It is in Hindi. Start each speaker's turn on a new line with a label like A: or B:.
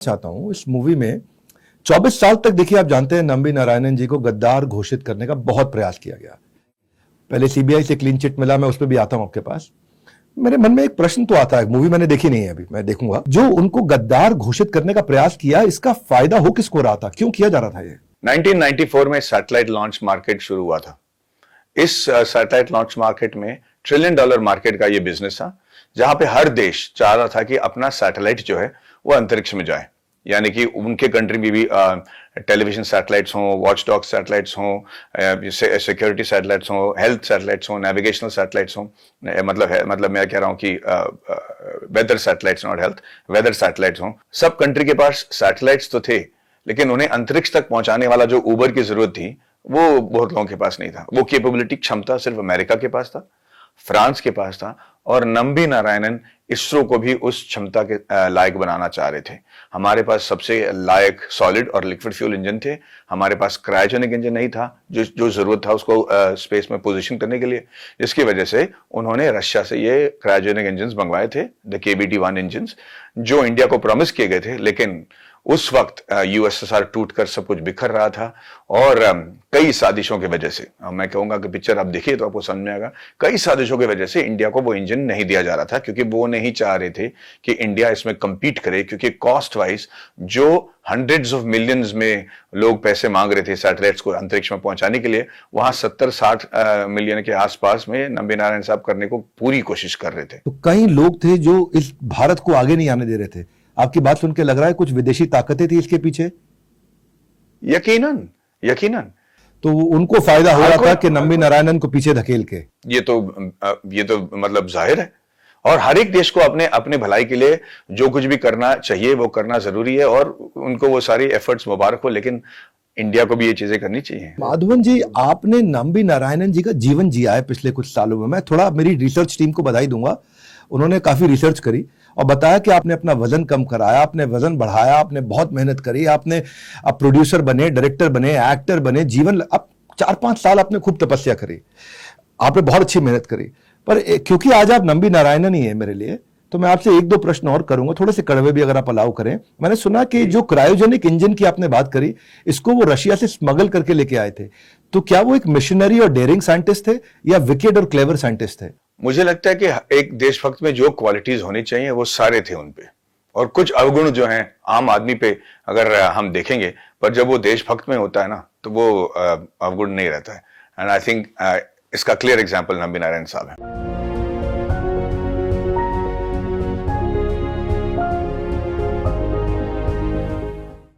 A: चाहता हूं इस मूवी में 24 साल तक देखिए आप जानते हैं नंबी नारायणन जी को गद्दार घोषित करने का बहुत प्रयास किया गया। पहले सीबीआई से क्लीन चिट मिला, मैं उस पर भी आता हूं आपके पास। मेरे मन में एक प्रश्न तो आता है, मूवी मैंने देखी नहीं है, अभी मैं देखूंगा। जो उनको गद्दार घोषित करने का प्रयास किया, इसका फायदा हो किसको रहा था, क्यों किया जा रहा था ये?
B: 1994 में सैटेलाइट लॉन्च मार्केट शुरू हुआ था। इस सैटेलाइट लॉन्च मार्केट में $1 ट्रिलियन मार्केट का ये बिजनेस था, जहां पे हर देश चाह रहा था कि अपना सैटेलाइट जो है वो अंतरिक्ष में जाए। यानी कि उनके कंट्री में भी टेलीविजन सैटेलाइट्स हों, वॉचडॉग सैटेलाइट्स हों, सिक्योरिटी सैटेलाइट्स हों, हेल्थ सैटेलाइट्स हों, नेविगेशनल सैटेलाइट्स हों। मतलब मैं कह रहा हूं कि weather satellites, not health, weather satellites हों। सब कंट्री के पास सैटेलाइट्स तो थे, लेकिन उन्हें अंतरिक्ष तक पहुंचाने वाला जो ऊबर की जरूरत थी वो बहुत लोगों के पास नहीं था। वो कैपेबिलिटी, क्षमता सिर्फ अमेरिका के पास था, फ्रांस के पास था, और नंबी नारायणन इसरो को भी उस क्षमता के लायक बनाना चाह रहे थे। हमारे पास सबसे लायक सॉलिड और लिक्विड फ्यूल इंजन थे। हमारे पास क्रायोजेनिक इंजन नहीं था, जो जरूरत था उसको स्पेस में पोजीशन करने के लिए, जिसकी वजह से उन्होंने रशिया से ये क्रायोजेनिक इंजन मंगवाए थे, द KBT-1 इंजन, जो इंडिया को प्रॉमिस किए गए थे। लेकिन उस वक्त USSR टूटकर सब कुछ बिखर रहा था, और कई साजिशों की वजह से, मैं कहूंगा कि पिक्चर आप देखिए तो आपको समझ में आएगा, कई साजिशों की वजह से इंडिया को वो इंजन नहीं दिया जा रहा था, क्योंकि वो नहीं चाह रहे थे कि इंडिया इसमें compete करे, क्योंकि कॉस्ट वाइज जो हंड्रेड्स ऑफ मिलियंस में लोग पैसे मांग रहे थे सैटेलाइट्स को अंतरिक्ष में पहुंचाने के लिए, वहां 70-60 मिलियन के आसपास में नंबी नारायण साहब करने को पूरी कोशिश कर रहे थे।
A: तो कई लोग थे जो इस भारत को आगे नहीं आने दे रहे थे। आपकी बात सुन के लग रहा है कुछ विदेशी ताकतें थी इसके पीछे।
B: यकीनन यकीनन
A: तो उनको फायदा हो रहा था कि नंबी नारायणन को पीछे धकेल के।
B: ये तो मतलब जाहिर है, और हर एक देश को अपने अपने भलाई के लिए जो कुछ भी करना चाहिए वो करना जरूरी है, और उनको वो सारी एफर्ट्स मुबारक हो, लेकिन इंडिया को भी ये चीजें करनी चाहिए।
A: माधवन जी, आपने नंबी नारायणन जी का जीवन जिया है पिछले कुछ सालों में। मैं थोड़ा मेरी रिसर्च टीम को बधाई दूंगा, उन्होंने काफी रिसर्च करी और बताया कि आपने अपना वजन कम कराया, आपने वजन बढ़ाया, आपने बहुत मेहनत करी, आपने अब प्रोड्यूसर बने, डायरेक्टर बने, एक्टर बने, जीवन अब 4-5 साल आपने खूब तपस्या करी, आपने बहुत अच्छी मेहनत करी। पर क्योंकि आज आप नंबी नारायणन ही है मेरे लिए, तो मैं आपसे 1-2 प्रश्न और करूंगा, थोड़े से कड़वे भी अगर आप अलाउ करें। मैंने सुना कि जो क्रायोजेनिक इंजन की आपने बात करी, इसको वो रशिया से स्मगल करके लेके आए थे। तो क्या वो एक मिशनरी और डेयरिंग साइंटिस्ट थे या विकेड और क्लेवर साइंटिस्ट थे?
B: मुझे लगता है कि एक देशभक्त में जो क्वालिटीज होनी चाहिए वो सारे थे उनपे, और कुछ अवगुण जो हैं आम आदमी पे अगर हम देखेंगे, पर जब वो देशभक्त में होता है ना तो वो अवगुण नहीं रहता है। एंड आई थिंक इसका क्लियर एग्जांपल नंबी नारायण साहब है।